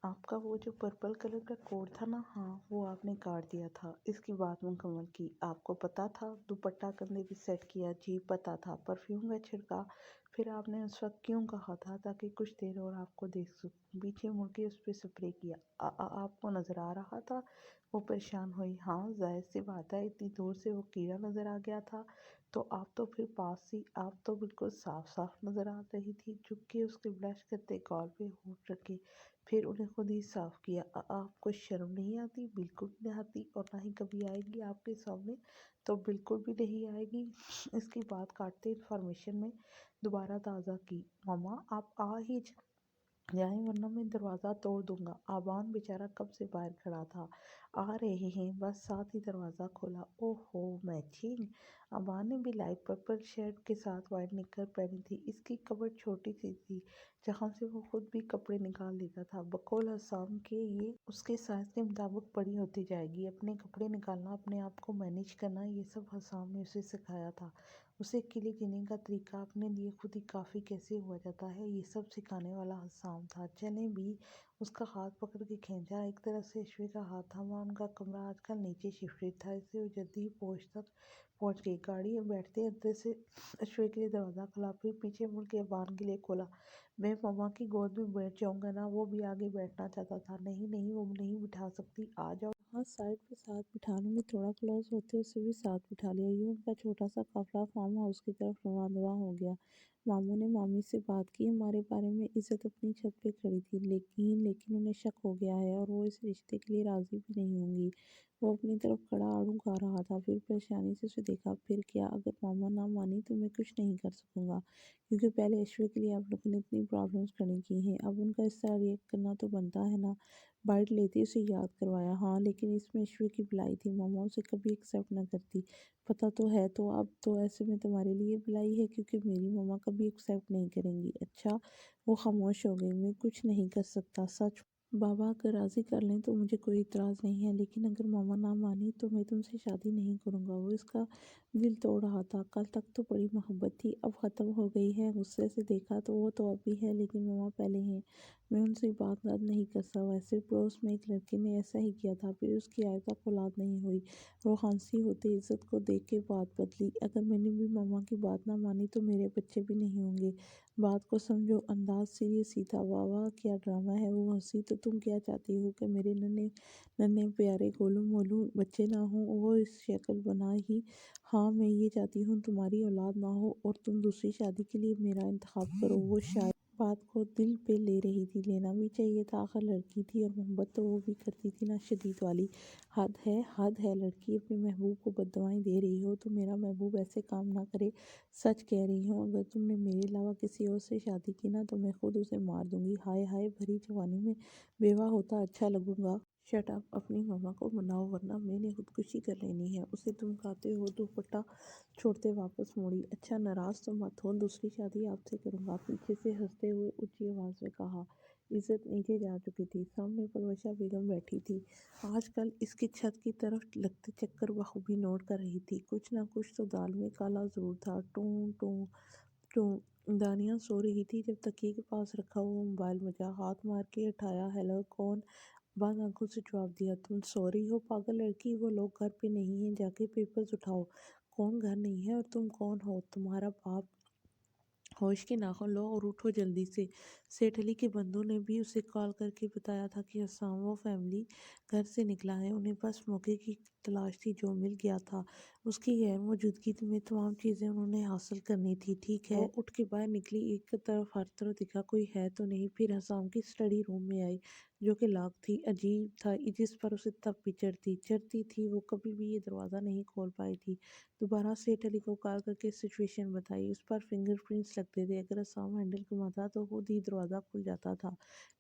آپ کا وہ جو پرپل کلر کا کوٹ تھا نا، ہاں وہ آپ نے کاٹ دیا تھا۔ اس کی بات مکمل کی۔ آپ کو پتا تھا دوپٹہ کندھے بھی سیٹ کیا؟ جی پتا تھا۔ پرفیوم کا چھڑکا پھر آپ نے اس وقت کیوں کہا تھا؟ تاکہ کچھ دیر اور آپ کو دیکھ سکوں۔ پیچھے مڑ کے اس پہ سپرے کیا۔ آپ کو نظر آ رہا تھا؟ وہ پریشان ہوئی۔ ہاں ظاہر سی بات ہے، اتنی دور سے وہ کیڑا نظر آ گیا تھا تو آپ تو پھر پاس سی، آپ تو بالکل صاف صاف نظر آ رہی تھی۔ جھک کے اس کے بلش کرتے گال پہ ہونٹ رکھے، پھر انہیں خود ہی صاف کیا۔ آپ کو شرم نہیں آتی؟ بالکل نہیں آتی، اور نہ ہی کبھی آئے گی آپ کے سامنے، تو بالکل بھی نہیں آئے گی۔ اس کی بات کاٹتے انفارمیشن میں دوبارہ تازہ کی۔ ماما آپ آ ہی جائیں ورنہ میں دروازہ توڑ دوں گا۔ آبان بیچارہ کب سے باہر کھڑا تھا۔ آ رہے ہیں بس، ساتھ ہی دروازہ کھولا۔ اوہ ہو میچنگ! آبان نے بھی لائٹ پرپل شرٹ کے ساتھ وائٹ نکر پہنی تھی۔ اس کی کمر چھوٹی سی تھی جہاں سے وہ خود بھی کپڑے نکال لیتا تھا۔ بقول حسام کے یہ اس کے سائز کے مطابق بڑی ہوتی جائے گی۔ اپنے کپڑے نکالنا، اپنے آپ کو مینیج کرنا، یہ سب حسام نے اسے سکھایا تھا۔ اسے اکیلے جینے کا طریقہ اپنے لیے خود ہی کافی کیسے ہوا جاتا ہے، یہ سب سکھانے والا حسام تھا۔ چلیں بھی۔ اس کا ہاتھ پکڑ کے کھینچا۔ ایک طرف سے اشوے کا ہاتھ تھا۔ وہاں ان کا کمرہ آج کل نیچے شفٹڈ تھا، اس سے وہ جلدی ہی پہنچ گئی۔ گاڑی میں بیٹھتے اندر سے اشوے کے لیے دروازہ کھلا، پھر پیچھے مڑ کے ابان کے لیے کھولا۔ میں ماما کی گود میں بیٹھ جاؤں گا نا؟ وہ بھی آگے بیٹھنا چاہتا تھا۔ نہیں نہیں، وہ نہیں بٹھا سکتی، آ جاؤ۔ ہاں سائڈ پہ ساتھ بٹھا لوں گی۔ تھوڑا کلوز ہوتے اسے بھی ساتھ بٹھا لیا۔ یوں ان کا چھوٹا سا قافلہ فارم ہاؤس کی طرف رواں ہو گیا۔ ماموں نے مامی سے بات کی ہمارے بارے میں۔ عزت اپنی چھت پہ کھڑی تھی، لیکن انہیں شک ہو گیا ہے اور وہ اس رشتے کے لیے راضی بھی نہیں ہوں گی۔ وہ اپنی طرف کھڑا آڑو کھا رہا تھا، پھر پریشانی سے اسے دیکھا۔ پھر کیا؟ اگر ماما نہ مانی تو میں کچھ نہیں کر سکوں گا، کیونکہ پہلے اشوے کے لیے آپ لوگوں نے اتنی پرابلمس کھڑی کی ہیں، اب ان کا اس طرح ریئیکٹ کرنا تو بنتا ہے نا۔ بائٹ لیتی اسے یاد کروایا۔ ہاں لیکن اس میں اشوے کی بلائی تھی، ماما اسے کبھی ایکسیپٹ نہ کرتی۔ پتہ تو ہے، تو اب تو ایسے میں تمہارے لیے بلائی ہے کیونکہ میری ماما کبھی ایکسیپٹ نہیں کریں گی۔ اچھا؟ وہ خاموش ہو گئی۔ میں کچھ نہیں کر سکتا، سچ۔ بابا اگر راضی کر لیں تو مجھے کوئی اعتراض نہیں ہے، لیکن اگر ماما نہ مانی تو میں تم سے شادی نہیں کروں گا۔ وہ اس کا دل توڑ رہا تھا۔ کل تک تو بڑی محبت تھی، اب ختم ہو گئی ہے۔ غصے سے دیکھا تو وہ تو اب بھی ہے، لیکن ماما پہلے ہیں، میں ان سے بات نہیں کر سکتا۔ ویسے پڑوس میں ایک لڑکے نے ایسا ہی کیا تھا، پھر اس کی آج تک اولاد نہیں ہوئی۔ روحانسی ہوتے عزت کو دیکھ کے بات بدلی۔ اگر میں نے بھی ماما کی بات نہ مانی تو میرے بچے بھی نہیں ہوں گے۔ بات کو سمجھو۔ انداز سیریس ہی تھا۔ واہ واہ کیا ڈرامہ ہے۔ وہ ہنسی۔ تو تم کیا چاہتی ہو کہ میرے ننھے پیارے گولو مولو بچے نہ ہوں؟ وہ اس شکل بنا ہی۔ ہاں میں یہ چاہتی ہوں تمہاری اولاد نہ ہو اور تم دوسری شادی کے لیے میرا انتخاب کرو۔ وہ شاید بات کو دل پہ لے رہی تھی، لینا بھی چاہیے تھا، آخر لڑکی تھی، اور محبت تو وہ بھی کرتی تھی نا، شدید والی۔ حد ہے، حد ہے۔ لڑکی اپنے محبوب کو بددعائیں دے رہی ہو تو میرا محبوب ایسے کام نہ کرے۔ سچ کہہ رہی ہوں، اگر تم نے میرے علاوہ کسی اور سے شادی کی نا تو میں خود اسے مار دوں گی۔ ہائے ہائے، بھری جوانی میں بیوہ ہوتا اچھا لگوں گا۔ شٹ اپ، اپنی ماما کو مناؤ ورنہ میں نے خودکشی کر لینی ہے۔ اسے دھمکاتے ہوئے دوپٹہ چھوڑتے واپس موڑی۔ اچھا ناراض تو مت ہو، دوسری شادی آپ سے کروں گا، پیچھے سے ہنستے ہوئے اونچی آواز میں کہا۔ عزت نیچے جا چکی تھی۔ سامنے پروشا بیگم بیٹھی تھی۔ آج کل اس کی چھت کی طرف لگتے چکر بخوبی نوٹ کر رہی تھی۔ کچھ نہ کچھ تو دال میں کالا ضرور تھا۔ ٹوں ٹوں ٹوں دانیہ سو رہی تھی جب تکیے کے پاس رکھا ہوا موبائل بجا۔ ہاتھ مار کے اٹھایا۔ ہیلو کون؟ بند آنکھوں سے جواب دیا۔ تم سو رہی ہو پاگل لڑکی؟ وہ لوگ گھر پہ نہیں ہیں، جا کے پیپرز اٹھاؤ۔ کون گھر نہیں ہے اور تم کون ہو؟ تمہارا باپ۔ ہوش کے ناخن لو اور اٹھو جلدی سے۔ سیٹھ علی کے بندوں نے بھی اسے کال کر کے بتایا تھا کہ حسام وہ فیملی گھر سے نکلا ہے، انہیں بس موقع کی تلاش تھی، جو مل گیا تھا۔ اس کی غیر موجودگی میں تمام چیزیں انہوں نے حاصل کرنی تھی، ٹھیک ہے؟ وہ اٹھ کے باہر نکلی، ایک طرف ہر طرف دیکھا کوئی ہے تو نہیں، پھر حسام کی اسٹڈی روم میں آئی جو کہ لاک تھی۔ عجیب تھا، جس پر اسے تب بھی چڑھتی تھی، وہ کبھی بھی یہ دروازہ نہیں کھول پائی تھی۔ دوبارہ سیٹھ علی کو کال کر کے سچویشن بتائی۔ اس پر فنگر پرنٹس لگتے تھے، اگر حسام ہینڈل گھماتا تو خود ہی دروازہ کھل جاتا تھا،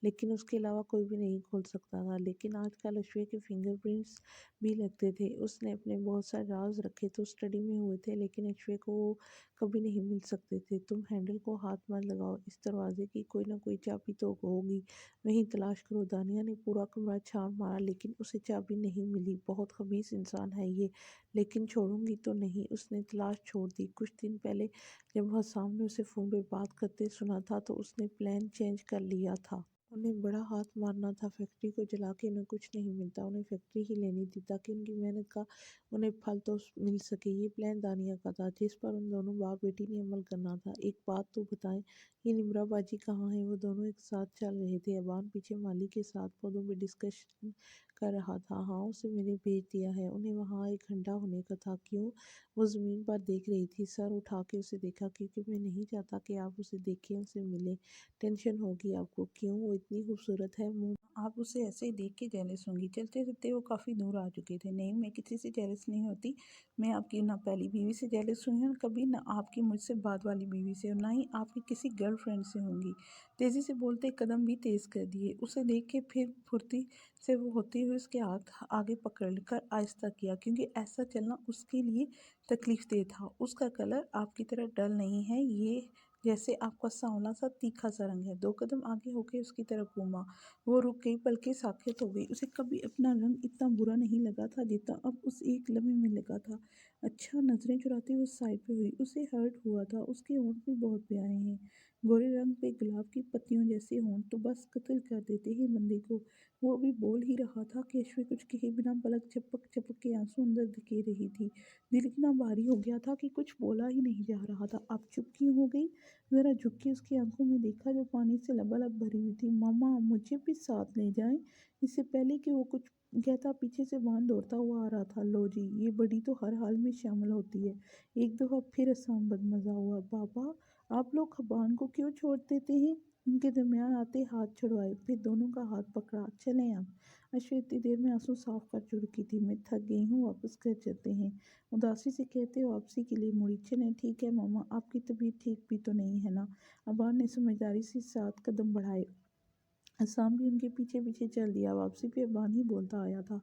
لیکن اس کے علاوہ کوئی بھی نہیں کھول سکتا تھا۔ لیکن آج کل اشوے کے فنگر پرنٹس بھی لگتے تھے۔ اس نے اپنے بہت سے راز رکھے تو اسٹڈی میں ہوئے تھے، لیکن اشوے کو وہ کبھی نہیں مل سکتے تھے۔ تم ہینڈل کو ہاتھ مت لگاؤ، اس دروازے کی کوئی نہ کوئی چابی تو ہوگی، وہیں تلاش کرو۔ دانیہ نے پورا کمرہ چھان مارا لیکن اسے چابی نہیں ملی۔ بہت خبیث انسان ہے یہ، لیکن چھوڑوں گی تو نہیں۔ اس نے تلاش چھوڑ دی۔ کچھ دن پہلے جب حسام نے اسے فون پہ بات کرتے سنا تھا تو اس نے پلان چینج کر لیا تھا۔ उन्हें बड़ा हाथ मारना था, फैक्ट्री को जला के उन्हें कुछ नहीं मिलता, उन्हें फैक्ट्री ही लेनी थी ताकि उनकी मेहनत का उन्हें फल तो मिल सके। ये प्लान दानिया का था जिस पर उन दोनों बाप बेटी ने अमल करना था। एक बात तो बताएं, ये निम्रा बाजी कहाँ है? वो दोनों एक साथ चल रहे थे। अबान पीछे माली के साथ पौधों में डिस्कशन कर रहा था। हाँ, उसे मैंने भेज दिया है, उन्हें वहाँ 1 घंटा होने का था। क्यों? वो ज़मीन पर देख रही थी। सर उठा के उसे देखा, क्योंकि मैं नहीं चाहता कि आप उसे देखें, उसे मिले। टेंशन होगी आपको। क्यों? वो इतनी खूबसूरत है, मुँह आप उसे ऐसे ही देख के जेलस होंगी। चलते-चलते वो काफ़ी दूर आ चुके थे। नहीं, मैं किसी से जेलस नहीं होती। मैं आपकी ना पहली बीवी से जेलस हुई हूँ कभी, ना आपकी मुझसे बाद वाली बीवी से, और ना ही आपकी किसी गर्लफ्रेंड से होंगी। तेज़ी से बोलते कदम भी तेज़ कर दिए। उसे देख के फिर फुर्ती से वो होते हुए उसके हाथ आगे पकड़ कर आहिस्ता किया, क्योंकि ऐसा चलना उसके लिए तकलीफ देह था। उसका कलर आपकी तरह डल नहीं है, ये जैसे आपका सांवला सा तीखा सा रंग है। 2 कदम आगे होके उसकी तरफ घूमा। वो रुक गई, पलकें साक़ित हो गई। उसे कभी अपना रंग इतना बुरा नहीं लगा था जितना अब उस एक लम्हे में लगा था। अच्छा, नज़रें चुराती हुई उस साइड पे हुई। उसे हर्ट हुआ था। उसके होंठ भी बहुत प्यारे हैं, गोरे रंग पे गुलाब की पत्तियों जैसे होंठ तो बस कत्ल कर देते हैं बंदे को। वो अभी बोल ही रहा था कि अश्विन कुछ कहे बिना पलक झपक झपक के आंसू अंदर धकेल रही थी। दिल इतना भारी हो गया था कि कुछ बोला ही नहीं जा रहा था। आप चुप क्यों हो गई? ज़रा झुक के उसकी आंखों में देखा जो पानी से लबालब भरी हुई थी। मामा, मुझे भी साथ ले जाएं। इससे पहले कि वो कुछ कहता, पीछे से वान दौड़ता हुआ आ रहा था। लो जी, ये बड़ी तो हर हाल में शामिल होती है। एक दफ़ा फिर असाम बदमज़ा हुआ। बाबा, आप लोग खबान को क्यों छोड़ देते हैं? उनके दरमियान आते हाथ छुड़वाए, फिर दोनों का हाथ पकड़ा। चलें अब। अश्विन इतनी देर में आंसू साफ कर चुकी थी। मैं थक गई हूँ, वापस घर चलते हैं। उदासी से कहते हो वापसी के लिए मुड़ी। चलें, ठीक है मामा, आपकी तबीयत ठीक भी तो नहीं है ना? अबान ने समझदारी से 7 कदम बढ़ाए। असाम भी उनके पीछे पीछे चल दिया। वापसी पे अबान ही बोलता आया था।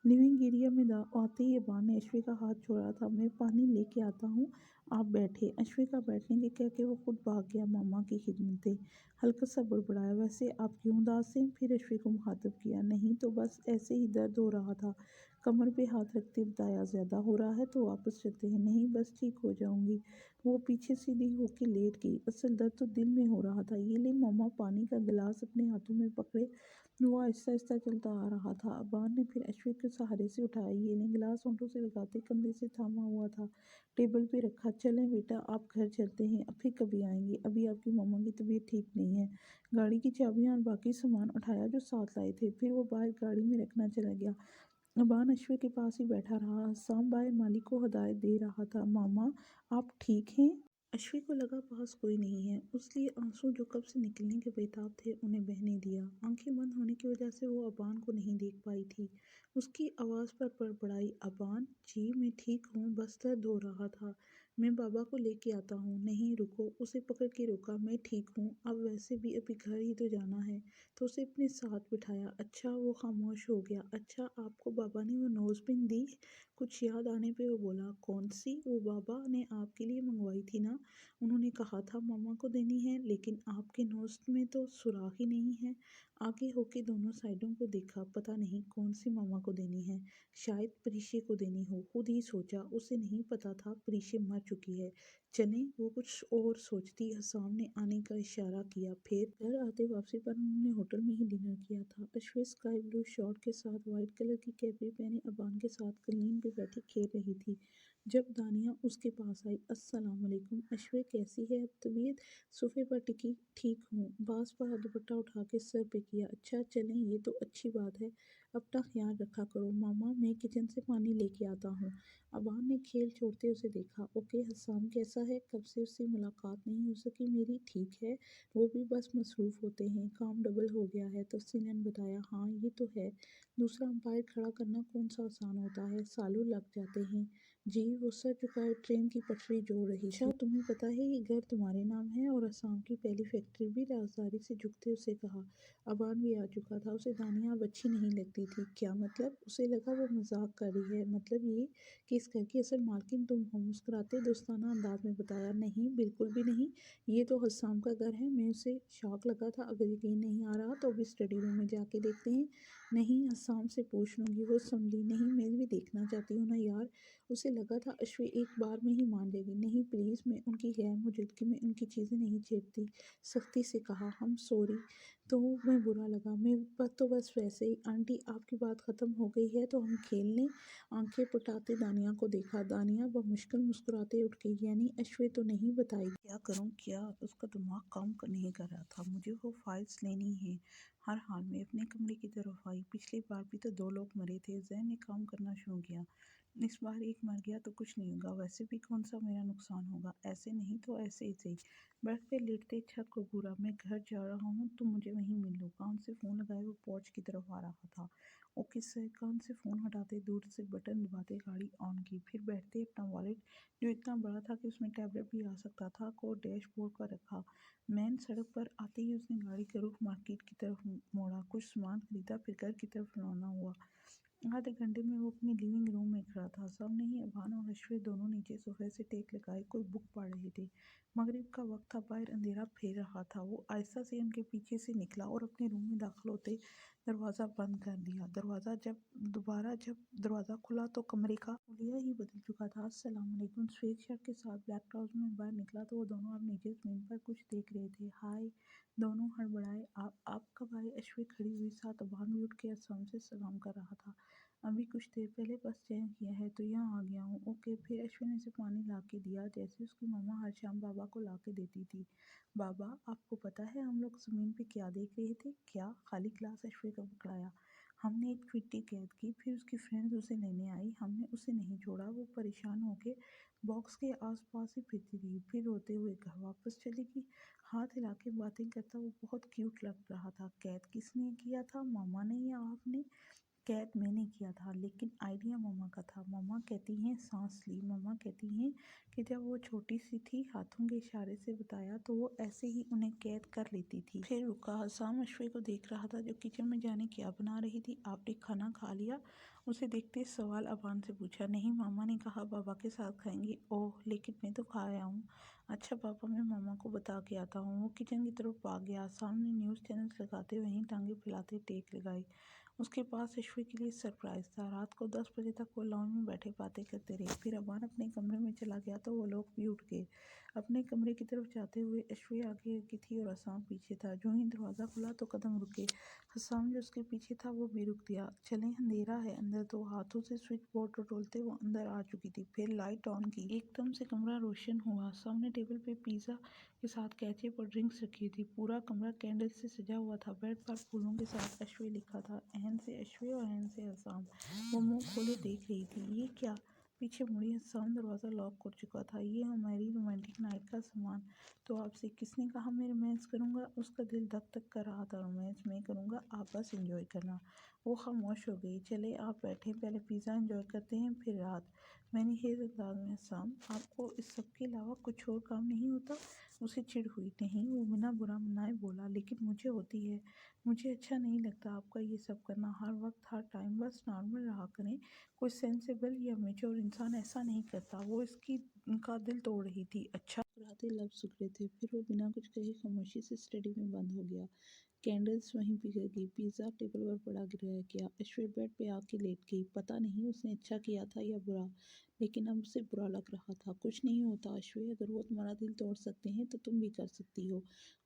लिविंग एरिया में आते ही अबान ने अश्विन का हाथ छोड़ा था। मैं पानी लेके आता हूँ, आप बैठे। अश्विन का बैठने के कह के वो खुद भाग गया मामा की खिदमतें। हल्का सा बड़बड़ाया, वैसे आप क्यों उदास हैं? फिर अश्विन को मुखातिब किया। नहीं तो बस ऐसे ही दर्द हो रहा था। कमर पे हाथ रखते बताया। ज़्यादा हो रहा है तो वापस चलते हैं। नहीं, बस ठीक हो जाऊंगी। वो पीछे सीधी होके लेट गई। असल दर्द तो दिल में हो रहा था। ये ले मामा, पानी का गिलास अपने हाथों में पकड़े वो आहिस्ता आहिस्ता चलता आ रहा था। अबान ने फिर अश्विन के सहारे से उठाया। ये ले गिलास होंठों से लगाते कंधे से थामा हुआ था, टेबल पे रखा। चलें बेटा, आप घर चलते हैं, अब फिर कभी आएंगे। अभी आपकी मामा की तबीयत ठीक नहीं है। गाड़ी की चाबियां और बाकी सामान उठाया जो साथ लाए थे, फिर वो बाहर गाड़ी में रखना चला गया। अबान अश्विन के पास ही बैठा रहा। शाम बाहर मालिक को हदायत दे रहा था। मामा, आप ठीक हैं? अश्विन को लगा पास कोई नहीं है, उसलिए आंसू जो कब से निकलने के बेताब थे उन्हें बहने दिया। आंखें बंद होने की वजह से वो अबान को नहीं देख पाई थी। उसकी आवाज़ पर बड़बड़ाई। अबान जी, मैं ठीक हूँ, बस दर्द हो रहा था। मैं बाबा को लेके आता हूँ। नहीं, रुको। उसे पकड़ के रोका। मैं ठीक हूँ, अब वैसे भी अभी घर ही तो जाना है। तो उसे अपने साथ बिठाया। अच्छा, वो खामोश हो गया। अच्छा, आपको बाबा ने वो नोज़पिन दी? कुछ याद आने पे वो बोला। कौन सी? वो बाबा ने आपके लिए मंगवाई थी ना? उन्होंने कहा था मामा को देनी है, लेकिन आपके नोज में तो सुराख ही नहीं है। आगे होके दोनों साइडों को देखा। पता नहीं कौन सी मामा को देनी है। शायद प्रीशे को देनी हो। खुद ही सोचा। उसे नहीं पता था प्रीशे मर चुकी है। चलें, वो कुछ और सोचती हसाम ने आने का इशारा किया। फिर घर आते वापसी पर उन्होंने होटल में ही डिनर किया था। अश्विन स्काई ब्लू शॉर्ट के साथ वाइट कलर की कैपरी पहने अबान के साथ कलीन पे बैठी खेल रही थी। जब दानिया उसके पास आई। अस्सलाम वालेकुम अश्वे, कैसी है अब तबीयत? सोफे पर टिकी। ठीक हूँ। बांस पर दुपट्टा उठा के सर पे किया। अच्छा, चलें, ये तो अच्छी बात है। अपना ख्याल रखा करो। मामा, मैं किचन से पानी लेके आता हूँ। अबान ने खेल छोड़ते उसे देखा। ओके, हसाम कैसा है? कब से उससे मुलाकात नहीं हो सकी मेरी। ठीक है, वो भी बस मसरूफ़ होते हैं, काम डबल हो गया है। तफसीलन ने बताया। हाँ, ये तो है। दूसरा अंपायर खड़ा करना कौन सा आसान होता है, सालों लग जाते हैं। जी, वो सर झुकाए ट्रेन की पटरी जोड़ रही थी। अच्छा, तुम्हें पता है ये घर तुम्हारे नाम है और असम की पहली फैक्ट्री भी? राजदारी से झुकते उसे कहा। अबान भी आ चुका था। उसे दानिया अब अच्छी नहीं लगती थी। क्या मतलब? उसे लगा वो मजाक कर रही है। मतलब ये कि इस घर की असल मालकिन तुम हो। मुस्कुराते दोस्ताना अंदाज में बताया। नहीं, बिल्कुल भी नहीं, ये तो हसाम का घर है। मैं उसे शौक लगा था। अगर यकीन नहीं आ रहा तो अभी स्टडी रूम में जाके देखते हैं। नहीं, हसाम से पूछ लूंगी, वो संभली। नहीं, मैं भी देखना चाहती हूँ ना यार। उसे लगा था अश्वी एक बार में ही मान लेगी। नहीं प्लीज़, मैं उनकी गैर मौजूदगी में उनकी चीज़ें नहीं छेड़ती, सख्ती से कहा। हम सॉरी। तो मैं बुरा लगा। मैं बस वैसे ही। आंटी आपकी बात ख़त्म हो गई है तो हम खेल लें। आंखें फुटाते दानिया को देखा। दानिया बमुश्किल मुस्कुराते उठ गई। यानी अश्वी तो नहीं बताएगी? क्या करूं क्या? उसका दिमाग काम नहीं कर रहा था। मुझे वो फाइल्स लेनी है हर हाल में। अपने कमरे की तरफ आई। पिछली बार भी तो 2 लोग मरे थे। जहन ने काम करना शुरू किया। इस बार एक मर गया तो कुछ नहीं होगा। वैसे भी कौन सा मेरा नुकसान होगा? ऐसे नहीं तो ऐसे ही सही। बेड पे लेटते छत को घूरा। मैं घर जा रहा हूँ, तुम मुझे वहीं मिल लो। कान से फ़ोन लगाए वो पोर्च की तरफ आ रहा था। Okay sir. कान से फ़ोन हटाते दूर से बटन दबाते गाड़ी ऑन की। फिर बैठते अपना वॉलेट, जो इतना बड़ा था कि उसमें टैबलेट भी आ सकता था, को डैशबोर्ड पर रखा। मेन सड़क पर आते ही उसने गाड़ी का रुख मार्केट की तरफ मोड़ा। कुछ सामान खरीदा, फिर घर की तरफ रवाना हुआ। आधे घंटे में वो अपनी लिविंग रूम में खड़ा था। सामने ही अभान और अश्वी दोनों नीचे सोफे से टेक लगाए कोई बुक पढ़ रहे थे। मगरिब का वक्त था, बाहर अंधेरा फैल रहा था। वो आहिस्ता से उनके पीछे से निकला और अपने रूम में दाखिल होते दरवाज़ा बंद कर दिया। जब दरवाज़ा खुला तो कमरे का हुलिया ही बदल चुका था। अस्सलाम वालेकुम। स्वेत शर्ट के साथ ब्लैक ट्राउजर में बाहर निकला तो वो दोनों अब नीचे ज़मीन पर कुछ देख रहे थे। हाय। दोनों हड़बड़ाए। आप कब आए? अश्वी खड़ी हुई, साथ अभान भी उठ के अस्सलाम से सलाम कर रहा था। अभी कुछ देर पहले बस चेंज किया है तो यहाँ आ गया हूँ। ओके। फिर अश्विन ने उसे पानी ला के दिया, जैसे उसकी मम्मा हर शाम बाबा को ला के देती थी। बाबा, आपको पता है हम लोग ज़मीन पे क्या देख रहे थे? क्या? खाली ग्लास अश्विन को पकड़ाया। हमने एक चिट्ठी कैद की, फिर उसकी फ्रेंड्स उसे लेने आई। हमने उसे नहीं छोड़ा। वो परेशान होके बॉक्स के आसपास ही फिरती रही, फिर रोते हुए घर वापस चली गई। हाथ हिला के बातें करता वो बहुत क्यूट लग रहा था। कैद किसने किया था, मामा ने या आपने? कैद मैंने किया था, लेकिन आइडिया मम्मा का था। मम्मा कहती हैं सांस ली। मम्मा कहती हैं कि जब वो छोटी सी थी, हाथों के इशारे से बताया तो वो ऐसे ही उन्हें कैद कर लेती थी। फिर रुका। हसाम अश्वी को देख रहा था जो किचन में जाने क्या बना रही थी। आपने खाना खा लिया? उसे देखते सवाल अबान से पूछा। नहीं, मामा ने कहा बाबा के साथ खाएंगी। ओह, लेकिन मैं तो खा आया हूँ। अच्छा पापा, मैं मामा को बता के आता हूँ। वो किचन की तरफ भाग गया। सामने न्यूज़ चैनल्स लगाते वहीं टांगे फैलाते टेक लगाई। उसके पास अश्वी के लिए सरप्राइज था। रात को 10 बजे तक वो लॉन में बैठे बातें करते रहे। फिर अबान अपने कमरे में चला गया तो वो लोग भी उठ गए। अपने कमरे की तरफ जाते हुए अश्वी आगे की थी और हसाम पीछे था। जो ही दरवाज़ा खुला तो कदम रुके। हसाम जो उसके पीछे था वो भी रुक गया। चलें, अंधेरा है अंदर। तो हाथों से स्विच बोर्ड टटोलते वो अंदर आ चुकी थी। फिर लाइट ऑन की। एकदम से कमरा रोशन हुआ। सामने टेबल पे पिज़्ज़ा के साथ केचप और ड्रिंक्स रखी थी। पूरा कमरा कैंडल से सजा हुआ था। बेड पर फूलों के साथ अश्वी लिखा था। अहन से अश्वी और अहन से हसाम। वो मुंह खोले देख रही थी। ये क्या? पीछे मुड़ी। हसाम दरवाज़ा लॉक कर चुका था। ये हमारी रोमांटिक नाइट का सामान। तो आपसे किसने कहा मैं रोमांस करूँगा? उसका दिल धक धक कर रहा था। रोमांस मैं करूँगा, आप बस एंजॉय करना। वो खामोश हो गई। चले आप बैठे, पहले पिज़्ज़ा एंजॉय करते हैं फिर रात। मैंने हेज अंदाज में। हसाम, आपको इस सब के अलावा कुछ और काम नहीं होता? उसे चिढ़ हुई। नहीं, वो बिना बुरा मनाए बोला, लेकिन मुझे होती है। मुझे अच्छा नहीं लगता आपका ये सब करना, हर वक्त हर टाइम। बस नॉर्मल रहा करें। कोई सेंसेबल या मेच्योर इंसान ऐसा नहीं करता। वो इसकी उनका दिल तोड़ रही थी। अच्छा? रातें लफ्ज़ उगड़े थे। फिर वो बिना कुछ कहे खामोशी से स्टडी में बंद हो गया। कैंडल्स वहीं पिघल गई। पिज़्ज़ा टेबल पर पड़ा गिराया गया। अश्वी बेड पे आके लेट गई। पता नहीं उसने अच्छा किया था या बुरा, लेकिन अब उसे बुरा लग रहा था। कुछ नहीं होता अश्वी, अगर वो तुम्हारा दिल तोड़ सकते हैं तो तुम भी कर सकती हो।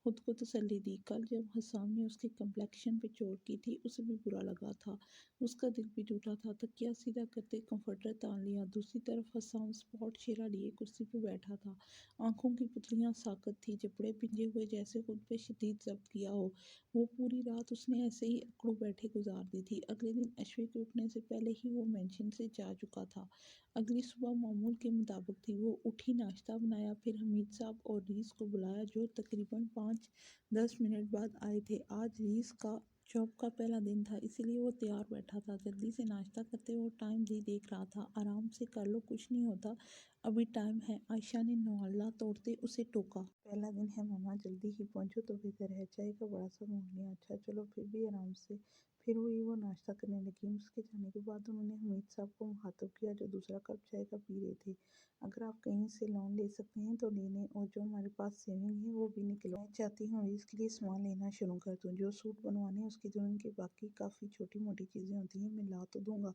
खुद को तसल्ली दी। कल जब हसाम ने उसके कम्प्लेक्शन पे चोट की थी, उसे भी बुरा लगा था। उसका दिल भी टूटा था। तकिया सीधा करते कंफर्टर तान लिया। दूसरी तरफ हसाम स्पॉट शेरा लिए कुर्सी पे बैठा था। आंखों की पुतलियां साकत थी, जबड़े पिंजे हुए जैसे खुद पे शदीद जब्त किया हो। वो पूरी रात उसने ऐसे ही अकड़ों बैठे गुजार दी थी। अगले दिन अश्वी के उठने से पहले ही वो मेंशन से जा चुका था। अगली सुबह मामूल के मुताबिक थी। वो उठी, नाश्ता बनाया, फिर हमीद साहब और रीस को बुलाया, जो तकरीबन 5-10 मिनट बाद आए थे। आज रीस का जॉब का पहला दिन था, इसीलिए वो तैयार बैठा था। जल्दी से नाश्ता करते वो टाइम भी देख रहा था। आराम से कर लो, कुछ नहीं होता, अभी टाइम है। आयशा ने नवाला तोड़ते उसे टोका। पहला दिन है मामा, जल्दी ही पहुंचो तो बेहतर है। चाय का बड़ा सा घूंट लिया। अच्छा चलो, फिर भी आराम से। फिर वो नाश्ता करने लगी। उसके जाने के बाद उन्होंने हमीद साहब को मुखातिब किया जो दूसरा कप चाय का पी रहे थे। अगर आप कहीं से लोन ले सकते हैं तो ले लें, और जो हमारे पास सेविंग है वो भी निकलवाएं। मैं चाहती हूँ इसके लिए सामान लेना शुरू कर दूँ। जो सूट बनवाने हैं उसकी दुल्हन की बाकी काफ़ी छोटी मोटी चीज़ें होती हैं, मैं ला तो दूंगा,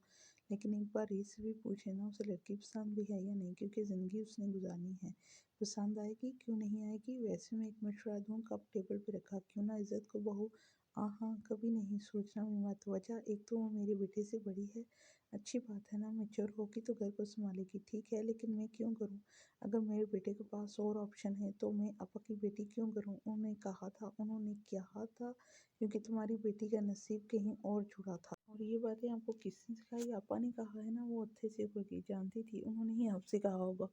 लेकिन एक बार इससे भी पूछ लेना उसे लड़की पसंद भी है या नहीं, क्योंकि ज़िंदगी उसने गुजारनी है। पसंद आएगी क्यों नहीं आएगी। वैसे मैं एक मशवरा दूँ, कप टेबल पे रखा, क्यों ना इज़्ज़त को बहू। हाँ, कभी नहीं, सोचना में मत। वजह, एक तो वो मेरे बेटे से बड़ी है। अच्छी बात है ना, मैच्योर होगी तो घर को संभालेगी, ठीक है, लेकिन मैं क्यों करूं? अगर मेरे बेटे के पास और ऑप्शन है तो मैं आपा की बेटी क्यों करूं? उन्होंने कहा था क्योंकि तुम्हारी बेटी का नसीब कहीं और जुड़ा था। और ये बातें आपको किसने सिखाई? आपा ने कहा है ना, वो अच्छे से ऊपर की जानती थी, उन्होंने ही आपसे कहा होगा।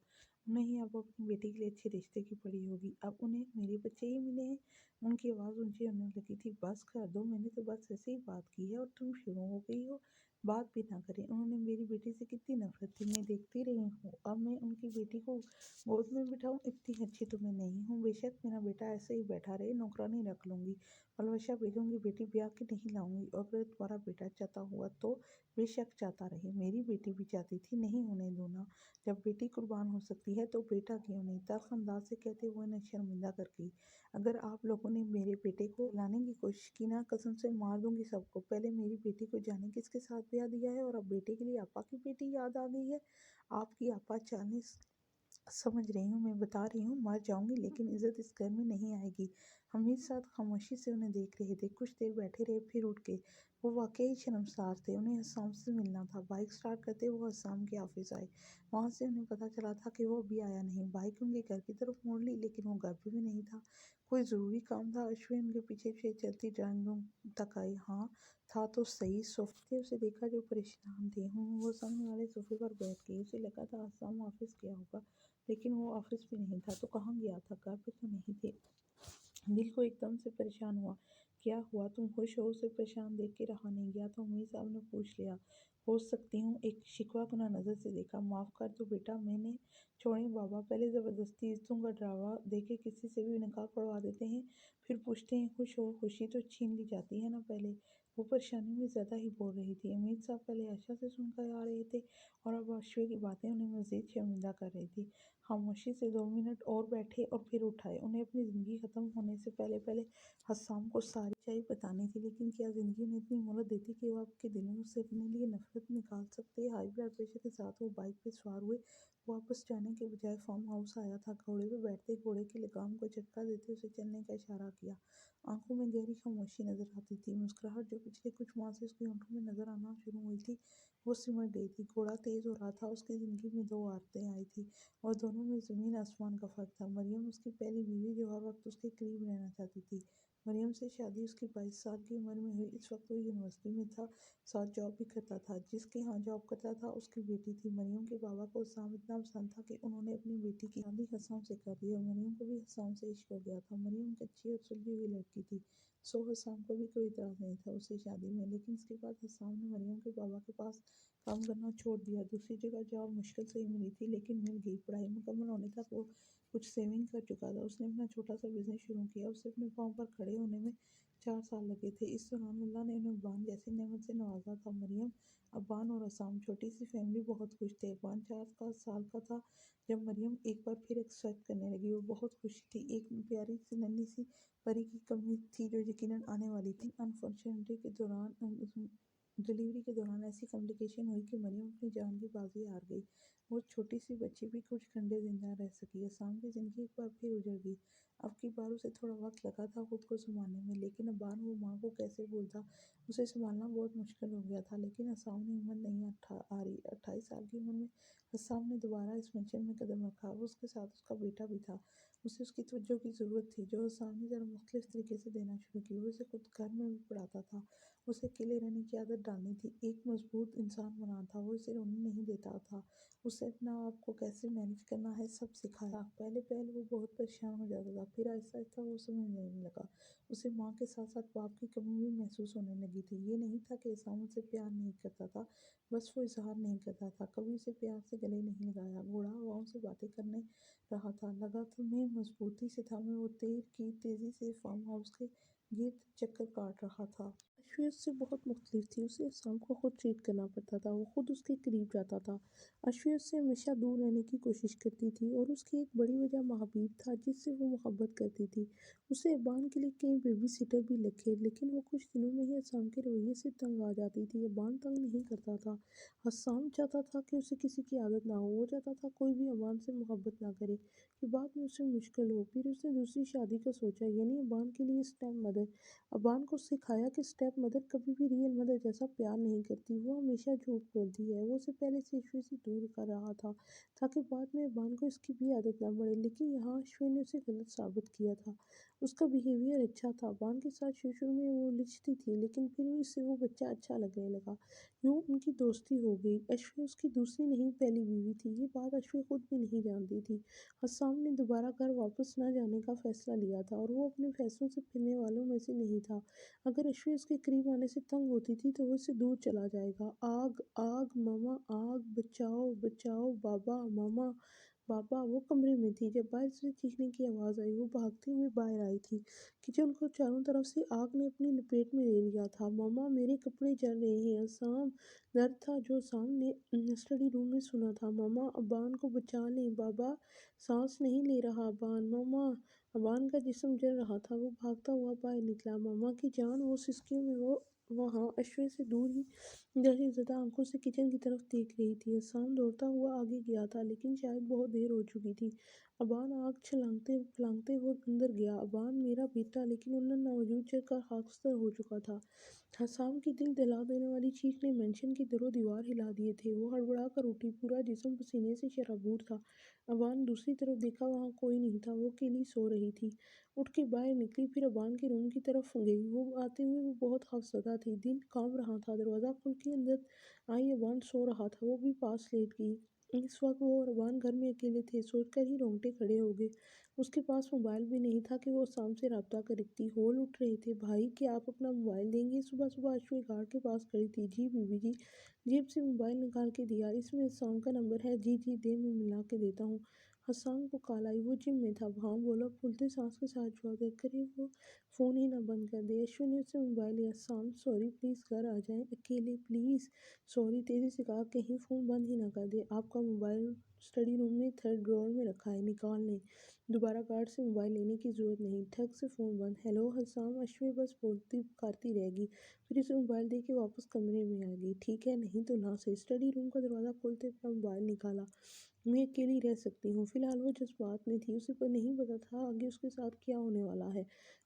उन्हें ही आप अपनी बेटी के लिए अच्छे रिश्ते की पड़ी होगी। अब उन्हें मेरे बच्चे ही मिले हैं। उनकी आवाज़ ऊंची होने लगी थी। बस कर दो, मैंने तो बस ऐसे ही बात की है और तुम शुरू हो गई हो। बात भी ना करें। उन्होंने मेरी बेटी से कितनी नफरत थी, मैं देखती रही हूँ। अब मैं उनकी बेटी को गोद में बिठाऊं? इतनी अच्छी तो मैं नहीं हूँ। बेशक मेरा बेटा ऐसे ही बैठा रहे, नौकरानी रख लूंगी, अलवशा बेगम की बेटी ब्याह के नहीं लाऊंगी। और अगर तुम्हारा बेटा चाहता हुआ तो बेशक चाहता रहे, मेरी बेटी भी चाहती थी, नहीं होने दो ना। जब बेटी कुर्बान हो सकती है तो बेटा क्यों नहीं? तल्ख अंदाज से कहते हुए ने शर्मिंदा कर गई। अगर आप लोगों ने मेरे बेटे को लाने की कोशिश की ना, कसम से मार दूंगी सबको। पहले मेरी बेटी को जाने किसके साथ ब्याह दिया है, और अब बेटे के लिए आपा की बेटी याद आ गई है। आपकी आपा चाहने समझ रही हूँ, मैं बता रही हूँ, मर जाऊंगी लेकिन इज्जत इस घर में नहीं आएगी। हमीद साहब खामोशी से उन्हें देख रहे थे। कुछ देर बैठे रहे, फिर उठ गए। वो वाकई शर्मसार थे। उन्हें हसाम से मिलना था। बाइक स्टार्ट करते वो हसाम के ऑफिस आए। वहां से उन्हें पता चला था कि वो अभी आया नहीं। बाइक उनके घर की तरफ मोड़ ली, लेकिन वो घर पे भी नहीं था। कोई ज़रूरी काम था। अश्विन उनके पीछे पीछे चलती ड्राइंग रूम तक आई। हाँ, था तो सही। सोफे उसे देखा जो परेशान थे। वो सामने वाले सोफे पर बैठ गई। उसे लगा था आसाम ऑफिस गया होगा, लेकिन वो ऑफिस भी नहीं था। तो कहाँ गया था? घर पे तो नहीं थे। दिल को एकदम से परेशान हुआ। क्या हुआ? तुम खुश हो? उसे परेशान देख के रहा नहीं गया। तो उम्मीद साहब ने पूछ लिया। हो सकती हूँ, एक शिकवा भुना नजर से देखा। माफ कर दो बेटा, मैंने छोड़े बाबा। पहले जबरदस्ती इज्जतों का ड्रावा देके किसी से भी निकाह पढ़वा देते हैं, फिर पूछते हैं खुश हो। खुशी तो छीन ली जाती है ना पहले। वो परेशानी में ज्यादा ही बोल रही थी। उम्मीद साहब पहले आशा से सुनकर आ रहे थे, और अब अश्वे की बातें उन्हें मजीद शर्मिंदा कर रही थी। खामोशी से 2 मिनट और बैठे और फिर उठाए। उन्हें अपनी ज़िंदगी ख़त्म होने से पहले पहले हस्साम को सारी सच्चाई बतानी थी, लेकिन क्या ज़िंदगी उन्हें इतनी मोहलत देती कि वो आपके दिलों से अपने लिए नफरत निकाल सकते? हाई ब्लड प्रेशर के साथ वो बाइक पे सवार हुए। वापस जाने के बजाय फार्म हाउस आया था। घोड़े पे बैठते घोड़े की लगाम को झटका देते उसे चलने का इशारा किया। आंखों में गहरी खामोशी नजर आती थी। मुस्कुराहट जो पिछले कुछ माह से उसकी आंखों में नजर आना शुरू हुई थी, वो सिमट गई थी। घोड़ा तेज हो रहा था। उसकी ज़िंदगी में 2 औरतें आई थी, और दोनों में ज़मीन आसमान का फ़र्क था। मरियम उसकी पहली बीवी, जो हर वक्त उसके करीब रहना चाहती थी। मरियम से शादी उसकी 22 साल की उम्र में हुई। इस वक्त वो यूनिवर्सिटी में था, साथ जॉब भी करता था। जिसके यहाँ जॉब करता था उसकी बेटी थी। मरियम के बाबा को हसाम इतना पसंद था कि उन्होंने अपनी बेटी की शादी हसाम से कर दी, और मरियम को भी हसाम से इश्क हो गया था। मरियम एक अच्छी और सुलझी हुई लड़की थी, सो हसाम को भी कोई इतराज़ नहीं था उससे शादी में। लेकिन इसके बाद हसाम ने मरियम के बाबा के पास काम करना छोड़ दिया। दूसरी जगह जॉब मुश्किल से ही मिली थी, लेकिन मिल गई। पढ़ाई मुकम्मल होने तक वो कुछ सेविंग कर चुका था। उसने अपना छोटा सा बिजनेस शुरू किया। उसे अपने पाँव पर खड़े होने में 4 साल लगे थे। इस दौरान अल्लाह ने उन्हें बान जैसी नेमत से नवाजा था। मरियम, अब्बान और असाम, छोटी सी फैमिली, बहुत खुश थे। अब्बान 4 साल का था जब मरियम एक बार फिर एक्सपेक्ट करने लगी। वो बहुत खुश थी। एक प्यारी सी नन्ही सी परी की कमी थी जो यकीनन आने वाली थी। अनफॉर्चुनेटली के दौरान डिलीवरी के दौरान ऐसी कॉम्प्लिकेशन हुई कि मरियम अपनी जान की बाजी हार गई। वो छोटी सी बच्ची भी कुछ घंटे जिंदा रह सकी। असाम की जिंदगी एक बार फिर उजड़ गई। अब की बार उसे थोड़ा वक्त लगा था खुद को संभालने में, लेकिन अब्बान वो माँ को कैसे भूलता। उसे संभालना बहुत मुश्किल हो गया था, लेकिन असाम ने हिम्मत नहीं आ रही। 28 साल की उम्र में असाम ने दोबारा इस मंजिल में कदम रखा। वो उसके साथ उसका बेटा भी था। उसे उसकी तवज्जो की ज़रूरत थी, जो असाम ने ज़रा मुख्तलिफ तरीके से देना शुरू की। वो उसे खुद घर में भी पढ़ाता था। उसे अकेले रहने की आदत डालनी थी। एक मजबूत इंसान बनाना था। वो इसे रोने नहीं देता था। उसे अपना आप को कैसे मैनेज करना है सब सिखाया। पहले पहले वो बहुत परेशान हो जाता था, फिर आहिस्ता आहिस्ता वो समझने लगा। उसे माँ के साथ साथ बाप की कमी भी महसूस होने लगी थी। ये नहीं था कि असाम उसे प्यार नहीं करता था, बस वो इजहार नहीं करता था। कभी उसे प्यार से गले नहीं लगाया। घोड़ा हवाओं से बातें करने रहा था। लगा तुम्हें मजबूती से था। मैं वो तेर की तेजी से फार्म हाउस के गिर्द चक्कर काट रहा था। اشوی اس سے بہت مختلف تھی۔ اسے اسام کو خود ٹریٹ کرنا پڑتا تھا، وہ خود اس کے قریب جاتا تھا۔ اشوی اس سے ہمیشہ دور رہنے کی کوشش کرتی تھی اور اس کی ایک بڑی وجہ مہابیر تھا جس سے وہ محبت کرتی تھی۔ اسے ابان کے لیے کئی بیبی سیٹر بھی لکھے، لیکن وہ کچھ دنوں میں ہی اسام کے رویے سے تنگ آ جاتی تھی۔ ابان تنگ نہیں کرتا تھا، اسام چاہتا تھا کہ اسے کسی کی عادت نہ ہو، وہ چاہتا تھا کوئی بھی ابان سے محبت نہ کرے کہ بعد میں اسے مشکل ہو۔ پھر اس نے دوسری شادی کا سوچا، یعنی ابان کے لیے اسٹیپ مدر۔ ابان کو سکھایا کہ اسٹیپ مدر کبھی بھی ریئل مدر جیسا پیار نہیں کرتی، وہ ہمیشہ جھوٹ بولتی ہے۔ وہ اسے پہلے سے اشوی سے دور کر رہا تھا تاکہ بعد میں ابان کو اس کی بھی عادت نہ پڑے، لیکن یہاں اشوی نے اسے غلط ثابت کیا تھا۔ اس کا بیہیویئر اچھا تھا، ابان کے ساتھ شروع میں وہ الجھتی تھی، لیکن پھر اسے وہ بچہ اچھا لگنے لگا۔ یوں ان کی دوستی ہو گئی۔ اشوی اس کی دوسری نہیں پہلی بیوی تھی، یہ بات اشوی خود بھی نہیں جانتی تھی۔ حسام نے دوبارہ گھر واپس نہ جانے کا فیصلہ لیا تھا اور وہ اپنے فیصلوں سے پھرنے والوں میں سے نہیں تھا۔ اگر اشوی اس کے قریب آنے سے تنگ ہوتی تھی تو وہ اس سے دور چلا جائے گا۔ آگ آگ ماما آگ، بچاؤ بچاؤ بابا، ماما بابا۔ وہ کمرے میں تھی جب باہر سے چیخنے کی آواز آئی۔ وہ بھاگتے ہوئے باہر آئی تھی۔ کچن کو چاروں طرف سے آگ نے اپنی لپیٹ میں لے لیا تھا۔ ماما میرے کپڑے جل رہے ہیں، اسام۔ درد تھا جو اسام نے اسٹڈی روم میں سنا تھا۔ ماما ابان کو بچا لیں، بابا سانس نہیں لے رہا ابان، ماما۔ ابان کا جسم جل رہا تھا، وہ بھاگتا ہوا باہر نکلا۔ ماما کی جان، وہ سسکیوں میں وہ وہاں اشوی سے دور ہی دہشت زدہ آنکھوں سے کچن کی طرف دیکھ رہی تھی۔ اسام دوڑتا ہوا آگے گیا تھا، لیکن شاید بہت دیر ہو چکی تھی۔ ابان آگ چھلانگتے پھلانگتے وہ اندر گیا۔ ابان میرا بیٹا، لیکن انہوں نے وجود چڑھ کر خاکستر ہو چکا تھا۔ حسام کی دل دہلا دینے والی چیخ نے مینشن کی در و دیوار ہلا دیے تھے۔ وہ ہڑبڑا کر اٹھی، پورا جسم پسینے سے شرابور تھا۔ ابان دوسری طرف دیکھا، وہاں کوئی نہیں تھا، وہ اکیلی سو رہی تھی۔ اٹھ کے باہر نکلی، پھر ابان کے روم کی طرف گئی۔ وہ آتے ہوئے وہ بہت خوفزدہ تھی، دل کانپ رہا تھا۔ دروازہ کھول کے اندر آئی، ابان سو رہا تھا، وہ بھی پاس لیٹ گئی۔ اس وقت وہ اور ابان گھر میں اکیلے تھے، سوچ کر ہی رونگٹے کھڑے ہو گئے۔ اس کے پاس موبائل بھی نہیں تھا کہ وہ اسام سے رابطہ کرتی۔ ہول اٹھ رہے تھے۔ بھائی کیا آپ اپنا موبائل دیں گے؟ صبح صبح اشوی گارڈ کے پاس کھڑی تھی۔ جی بیوی جی۔ جیب سے موبائل نکال کے دیا، اس میں اسام کا نمبر ہے۔ جی جی دے، میں ملا کے دیتا ہوں۔ حسام کو کال آئی، وہ جم میں تھا۔ ہاں بولو، پھولتے سانس کے ساتھ جواب دیا، کرے وہ فون ہی نہ بند کر دے۔ اشوی نے اسے موبائل لیا۔ اسام سوری، پلیز گھر آ جائیں اکیلے پلیز۔ سوری، تیزی سے کہا، کہیں فون بند ہی نہ کر دے۔ آپ کا موبائل اسٹڈی روم میں تھرڈ ڈرار میں رکھا ہے، نکال لیں۔ دوبارہ گارڈ سے موبائل لینے کی ضرورت نہیں، ٹھگ سے فون بند۔ ہیلو حسام۔ اشوی بس بولتی پکارتی رہ گئی، پھر اسے موبائل دے کے واپس کمرے میں آ گئی۔ ٹھیک ہے، نہیں تو نہ صحیح۔ اسٹڈی روم کا دروازہ کھولتے اپنا موبائل نکالا۔ میں اکیلی رہ سکتی ہوں۔ فی الحال وہ جذبات میں تھی، اسے نہیں پتا تھا آگے اس کے ساتھ کیا ہونے والا ہے۔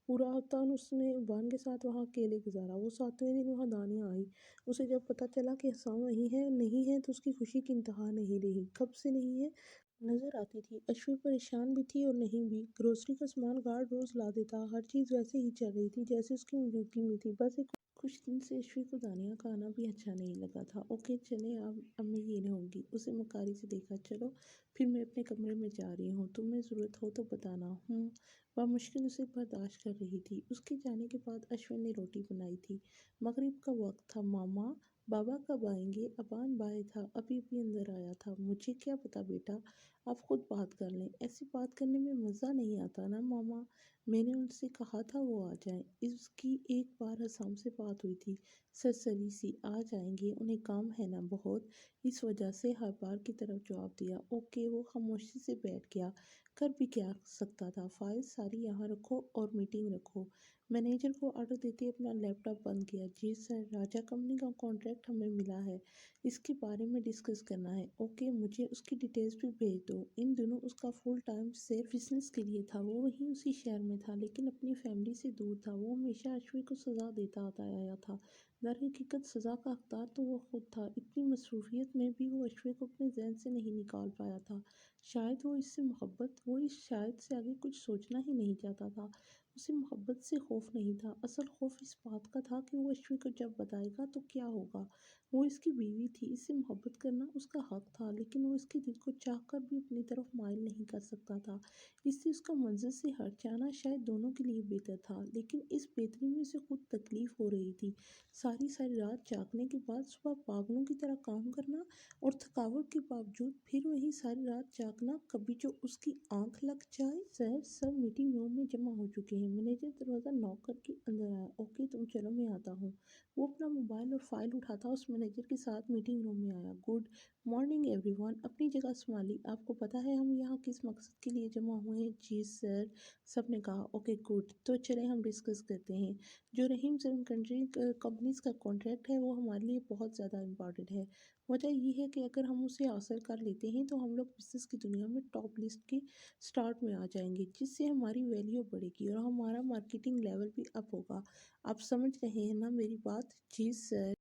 پورا ہفتہ اس نے ابان کے ساتھ وہاں اکیلے گزارا۔ وہ 7ویں دن وہاں دانیہ آئی۔ اسے جب پتہ چلا کہ حسام وہیں ہے نہیں ہے تو اس کی خوشی کی انتہا نہیں رہی۔ کب سے نہیں ہے نظر آتی تھی۔ اشوی پریشان بھی تھی اور نہیں بھی۔ گروسری کا سامان گارڈ روز لا دیتا، ہر چیز ویسے ہی چل رہی تھی جیسے اس کی موجودگی میں تھی۔ بس ایک کچھ دن سے اشوی کو دانیہ کا آنا بھی اچھا نہیں لگا تھا۔ اوکے چلیں، اب میں یہ رہوں گی۔ اسے مکاری سے دیکھا، چلو پھر میں اپنے کمرے میں جا رہی ہوں، تمہیں ضرورت ہو تو بتانا۔ بامشکل اسے برداشت کر رہی تھی۔ اس کے جانے کے بعد اشوی نے روٹی بنائی تھی۔ مغرب کا وقت تھا۔ ماما بابا کب آئیں گے؟ ابان باہر تھا، ابھی اندر آیا تھا۔ مجھے کیا پتا بیٹا، آپ خود بات کر لیں۔ ایسی بات کرنے میں مزہ نہیں آتا نا ماما، میں نے ان سے کہا تھا وہ آ جائیں۔ اس کی ایک بار حسام سے بات ہوئی تھی، سرسری سی، آ جائیں گے، انہیں کام ہے نا بہت، اس وجہ سے ہر بار کی طرف جواب دیا۔ اوکے۔ وہ خاموشی سے بیٹھ گیا۔ کر بھی کیا سکتا تھا؟ فائل ساری یہاں رکھو اور میٹنگ رکھو۔ مینیجر کو آرڈر دیتے اپنا لیپ ٹاپ بند کیا۔ جی سر، راجہ کمپنی کا کانٹریکٹ ہمیں ملا ہے، اس کے بارے میں ڈسکس کرنا ہے۔ اوکے، مجھے اس کی ڈیٹیلز بھی بھیج دو۔ ان دنوں اس کا فل ٹائم صرف بزنس کے لیے تھا۔ وہ وہیں اسی شہر میں تھا، لیکن اپنی فیملی سے دور تھا۔ وہ ہمیشہ اشوی کو سزا دیتا آیا تھا، در حقیقت سزا کا حقدار تو وہ خود تھا۔ اتنی مصروفیت میں بھی وہ اشوی کو اپنے ذہن سے نہیں نکال پایا تھا۔ شاید وہ اس سے محبت، وہ اس شاید سے آگے کچھ سوچنا ہی نہیں چاہتا تھا۔ اسے محبت سے خوف نہیں تھا، اصل خوف اس بات کا تھا کہ وہ اشوی کو جب بتائے گا تو کیا ہوگا۔ وہ اس کی بیوی تھی، اس سے محبت کرنا اس کا حق تھا، لیکن وہ اس کے دل کو چاہ کر بھی اپنی طرف مائل نہیں کر سکتا تھا۔ اس سے اس کا منزل سے ہٹ جانا شاید دونوں کے لیے بہتر تھا، لیکن اس بہتری میں اسے خود تکلیف ہو رہی تھی۔ ساری رات جاگنے کے بعد صبح پاگلوں کی طرح کام کرنا اور تھکاوٹ کے باوجود پھر وہی ساری رات جاگنا، کبھی جو اس کی آنکھ لگ جائے۔ سر، سب میٹنگ روم میں جمع ہو چکے ہیں، हैं। मैनेजर दरवाज़ा नॉक करके अंदर आया। ओके तुम चलो मैं आता हूँ। वो अपना मोबाइल और फाइल उठाता उस मैनेजर के साथ मीटिंग रूम में आया। गुड मॉर्निंग एवरीवन, अपनी जगह संभाली। आपको पता है हम यहाँ किस मकसद के लिए जमा हुए हैं? जी सर, सबने कहा। ओके गुड, तो चले हम डिस्कस करते हैं। जो रहीम सिर्फ कंपनीज का कॉन्ट्रैक्ट है वो हमारे लिए बहुत ज़्यादा इम्पॉर्टेंट है। वजह ये है कि अगर हम उसे हासिल कर लेते हैं तो हम लोग बिज़नेस की दुनिया में टॉप लिस्ट के स्टार्ट में आ जाएंगे, जिससे हमारी वैल्यू बढ़ेगी और हमारा मार्केटिंग लेवल भी अप होगा। आप समझ रहे हैं ना मेरी बात? जी सर।